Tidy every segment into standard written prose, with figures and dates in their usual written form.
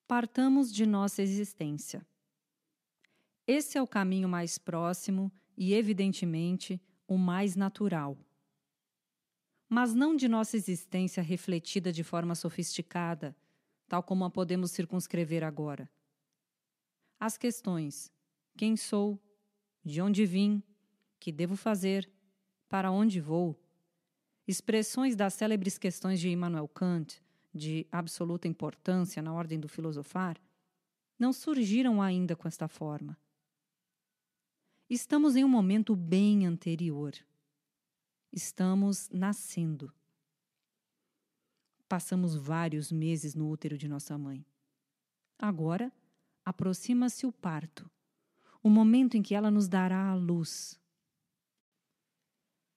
Partamos de nossa existência. Esse é o caminho mais próximo e, evidentemente, o mais natural. Mas não de nossa existência refletida de forma sofisticada, tal como a podemos circunscrever agora. As questões: quem sou? De onde vim? Que devo fazer? Para onde vou? Expressões das célebres questões de Immanuel Kant, de absoluta importância na ordem do filosofar, não surgiram ainda com esta forma. Estamos em um momento bem anterior. Estamos nascendo. Passamos vários meses no útero de nossa mãe. Agora, aproxima-se o parto, o momento em que ela nos dará a luz.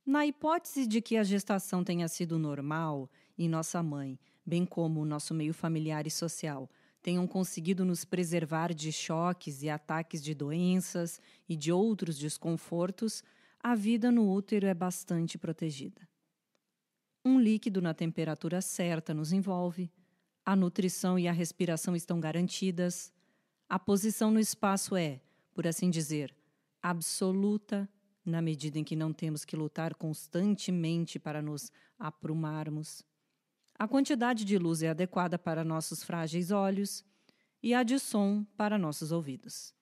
Na hipótese de que a gestação tenha sido normal e nossa mãe, bem como o nosso meio familiar e social, tenham conseguido nos preservar de choques e ataques de doenças e de outros desconfortos, a vida no útero é bastante protegida. Um líquido na temperatura certa nos envolve, a nutrição e a respiração estão garantidas, a posição no espaço é, por assim dizer, absoluta, na medida em que não temos que lutar constantemente para nos aprumarmos. A quantidade de luz é adequada para nossos frágeis olhos e a de som para nossos ouvidos.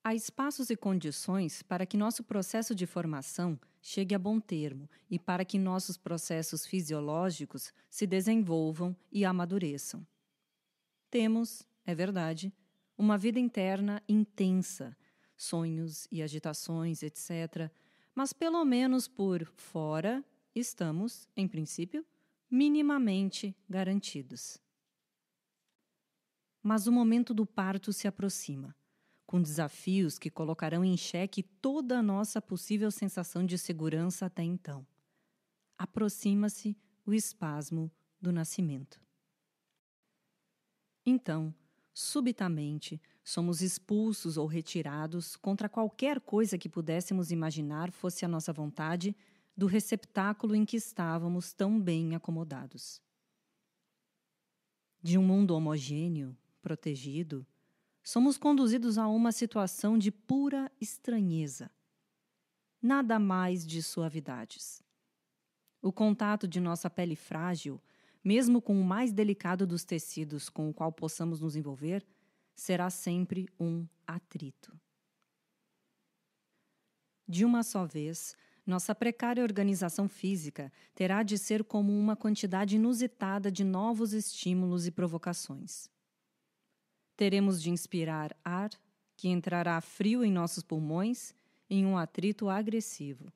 Há espaços e condições para que nosso processo de formação chegue a bom termo e para que nossos processos fisiológicos se desenvolvam e amadureçam. Temos, é verdade, uma vida interna intensa, sonhos e agitações, etc., mas pelo menos por fora estamos, em princípio, minimamente garantidos. Mas o momento do parto se aproxima, com desafios que colocarão em xeque toda a nossa possível sensação de segurança até então. Aproxima-se o espasmo do nascimento. Então, subitamente, somos expulsos ou retirados contra qualquer coisa que pudéssemos imaginar fosse a nossa vontade do receptáculo em que estávamos tão bem acomodados. De um mundo homogêneo, protegido, somos conduzidos a uma situação de pura estranheza. Nada mais de suavidades. O contato de nossa pele frágil, mesmo com o mais delicado dos tecidos com o qual possamos nos envolver, será sempre um atrito. De uma só vez, nossa precária organização física terá de ser como uma quantidade inusitada de novos estímulos e provocações. Teremos de inspirar ar, que entrará frio em nossos pulmões, em um atrito agressivo.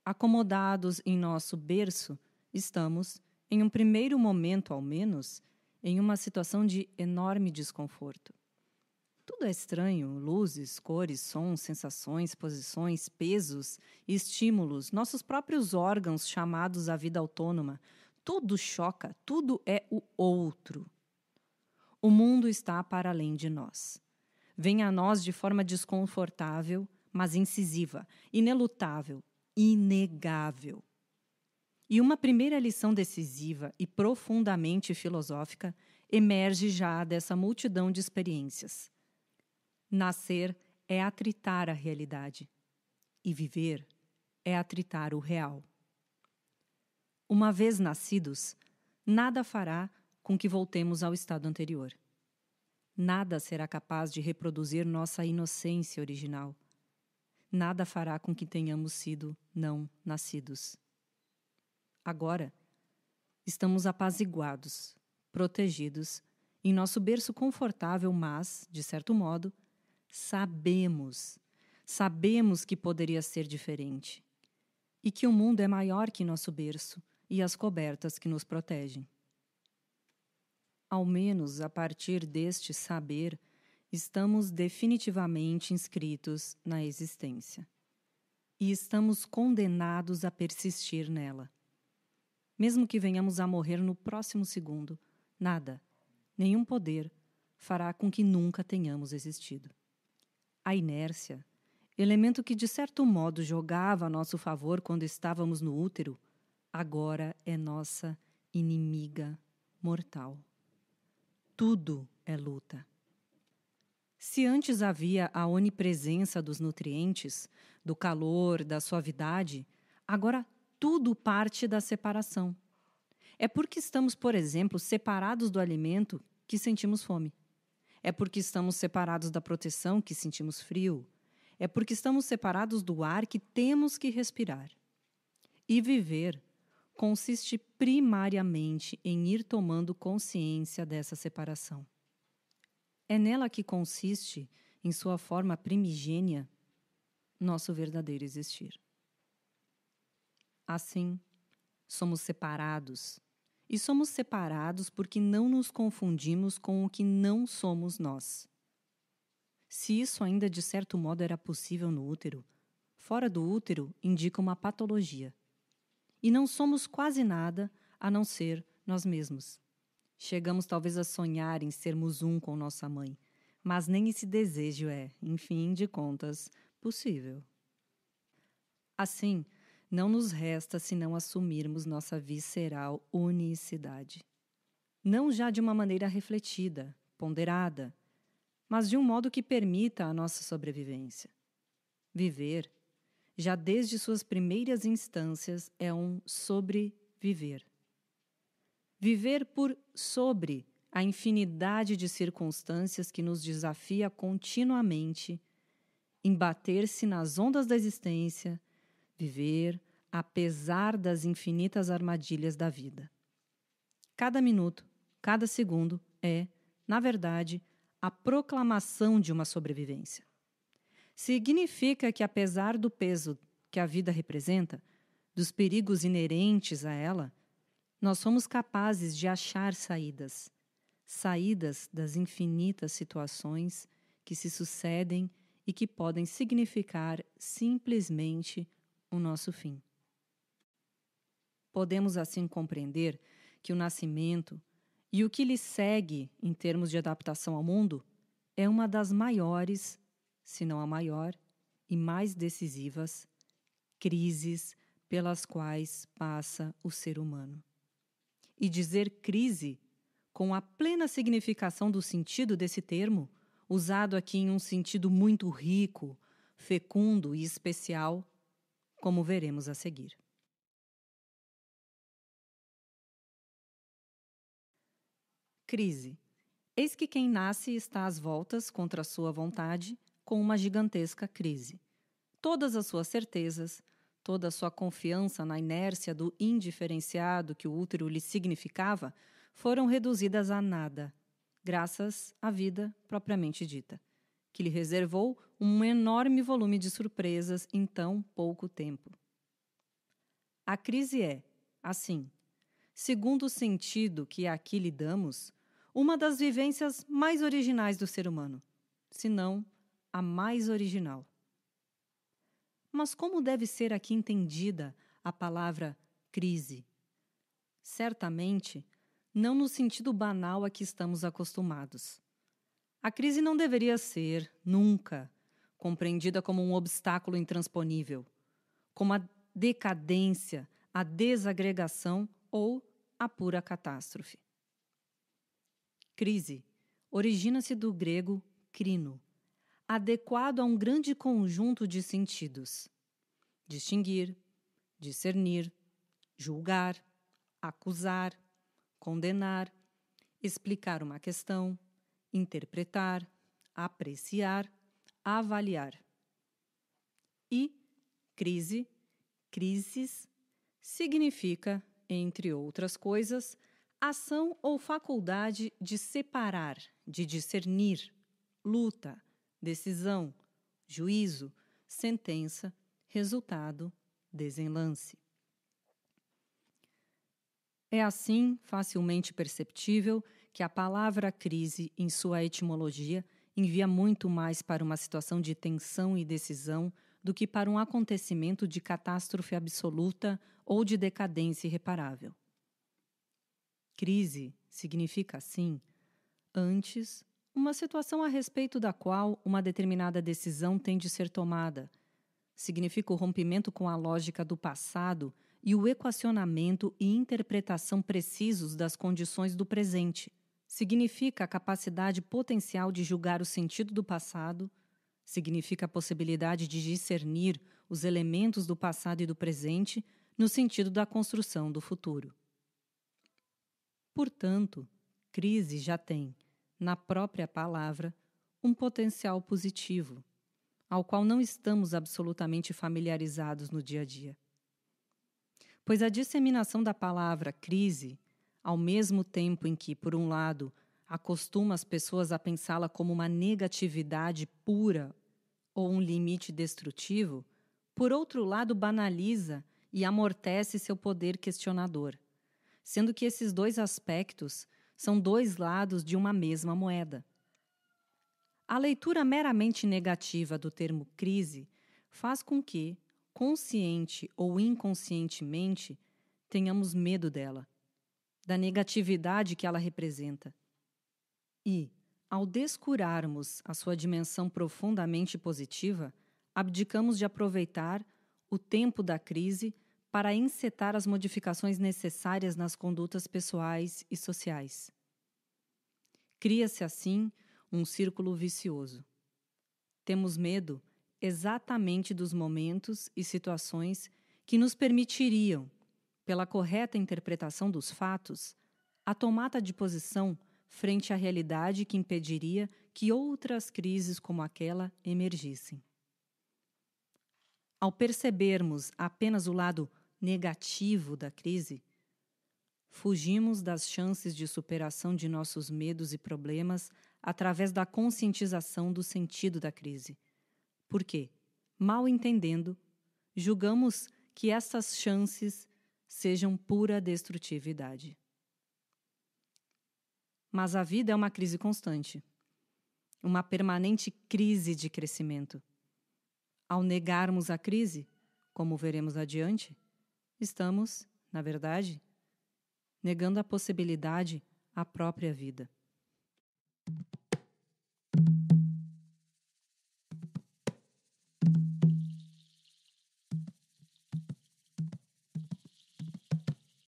Acomodados em nosso berço, estamos, em um primeiro momento ao menos, em uma situação de enorme desconforto. Tudo é estranho, luzes, cores, sons, sensações, posições, pesos, estímulos, nossos próprios órgãos chamados à vida autônoma. Tudo choca, tudo é o outro. O mundo está para além de nós. Vem a nós de forma desconfortável, mas incisiva, inelutável, inegável. E uma primeira lição decisiva e profundamente filosófica emerge já dessa multidão de experiências. Nascer é atritar a realidade, e viver é atritar o real. Uma vez nascidos, nada fará com que voltemos ao estado anterior. Nada será capaz de reproduzir nossa inocência original. Nada fará com que tenhamos sido não nascidos. Agora, estamos apaziguados, protegidos, em nosso berço confortável, mas, de certo modo, sabemos que poderia ser diferente e que o mundo é maior que nosso berço e as cobertas que nos protegem. Ao menos a partir deste saber, estamos definitivamente inscritos na existência e estamos condenados a persistir nela. Mesmo que venhamos a morrer no próximo segundo, nada, nenhum poder, fará com que nunca tenhamos existido. A inércia, elemento que de certo modo jogava a nosso favor quando estávamos no útero, agora é nossa inimiga, mortal. Tudo é luta. Se antes havia a onipresença dos nutrientes, do calor, da suavidade, agora tudo parte da separação. É porque estamos, por exemplo, separados do alimento que sentimos fome. É porque estamos separados da proteção que sentimos frio. É porque estamos separados do ar que temos que respirar. E viver consiste primariamente em ir tomando consciência dessa separação. É nela que consiste, em sua forma primigênia, nosso verdadeiro existir. Assim, somos separados. E somos separados porque não nos confundimos com o que não somos nós. Se isso ainda de certo modo era possível no útero, fora do útero indica uma patologia. E não somos quase nada a não ser nós mesmos. Chegamos talvez a sonhar em sermos um com nossa mãe, mas nem esse desejo é, em fim de contas, possível. Assim, não nos resta senão assumirmos nossa visceral unicidade. Não já de uma maneira refletida, ponderada, mas de um modo que permita a nossa sobrevivência. Viver, já desde suas primeiras instâncias, é um sobreviver. Viver por sobre a infinidade de circunstâncias que nos desafia continuamente, embater-se nas ondas da existência, viver apesar das infinitas armadilhas da vida. Cada minuto, cada segundo é, na verdade, a proclamação de uma sobrevivência. Significa que, apesar do peso que a vida representa, dos perigos inerentes a ela, nós somos capazes de achar saídas das infinitas situações que se sucedem e que podem significar simplesmente o nosso fim. Podemos assim compreender que o nascimento e o que lhe segue em termos de adaptação ao mundo é uma das maiores, se não a maior, e mais decisivas crises pelas quais passa o ser humano. E dizer crise, com a plena significação do sentido desse termo, usado aqui em um sentido muito rico, fecundo e especial, como veremos a seguir. Crise. Eis que quem nasce está às voltas contra a sua vontade com uma gigantesca crise. Todas as suas certezas, toda a sua confiança na inércia do indiferenciado que o útero lhe significava, foram reduzidas a nada, graças à vida propriamente dita, que lhe reservou um enorme volume de surpresas em tão pouco tempo. A crise é, assim, segundo o sentido que aqui lhe damos, uma das vivências mais originais do ser humano, se não a mais original. Mas como deve ser aqui entendida a palavra crise? Certamente, não no sentido banal a que estamos acostumados. A crise não deveria ser, nunca, compreendida como um obstáculo intransponível, como a decadência, a desagregação ou a pura catástrofe. Crise origina-se do grego crino, adequado a um grande conjunto de sentidos: distinguir, discernir, julgar, acusar, condenar, explicar uma questão, interpretar, apreciar, avaliar. E crise, crises, significa, entre outras coisas, ação ou faculdade de separar, de discernir, luta, decisão, juízo, sentença, resultado, desenlace. É assim facilmente perceptível que a palavra crise, em sua etimologia, envia muito mais para uma situação de tensão e decisão do que para um acontecimento de catástrofe absoluta ou de decadência irreparável. Crise significa, assim, antes, uma situação a respeito da qual uma determinada decisão tem de ser tomada. Significa o rompimento com a lógica do passado e o equacionamento e interpretação precisos das condições do presente. Significa a capacidade potencial de julgar o sentido do passado, significa a possibilidade de discernir os elementos do passado e do presente no sentido da construção do futuro. Portanto, crise já tem, na própria palavra, um potencial positivo, ao qual não estamos absolutamente familiarizados no dia a dia. Pois a disseminação da palavra crise, ao mesmo tempo em que, por um lado, acostuma as pessoas a pensá-la como uma negatividade pura ou um limite destrutivo, por outro lado, banaliza e amortece seu poder questionador, sendo que esses dois aspectos são dois lados de uma mesma moeda. A leitura meramente negativa do termo crise faz com que, consciente ou inconscientemente, tenhamos medo dela, da negatividade que ela representa. E, ao descurarmos a sua dimensão profundamente positiva, abdicamos de aproveitar o tempo da crise para encetar as modificações necessárias nas condutas pessoais e sociais. Cria-se, assim, um círculo vicioso. Temos medo exatamente dos momentos e situações que nos permitiriam, pela correta interpretação dos fatos, a tomada de posição frente à realidade que impediria que outras crises como aquela emergissem. Ao percebermos apenas o lado negativo da crise, fugimos das chances de superação de nossos medos e problemas através da conscientização do sentido da crise. Porque, mal entendendo, julgamos que essas chances sejam pura destrutividade. Mas a vida é uma crise constante, uma permanente crise de crescimento. Ao negarmos a crise, como veremos adiante, estamos, na verdade, negando a possibilidade à própria vida.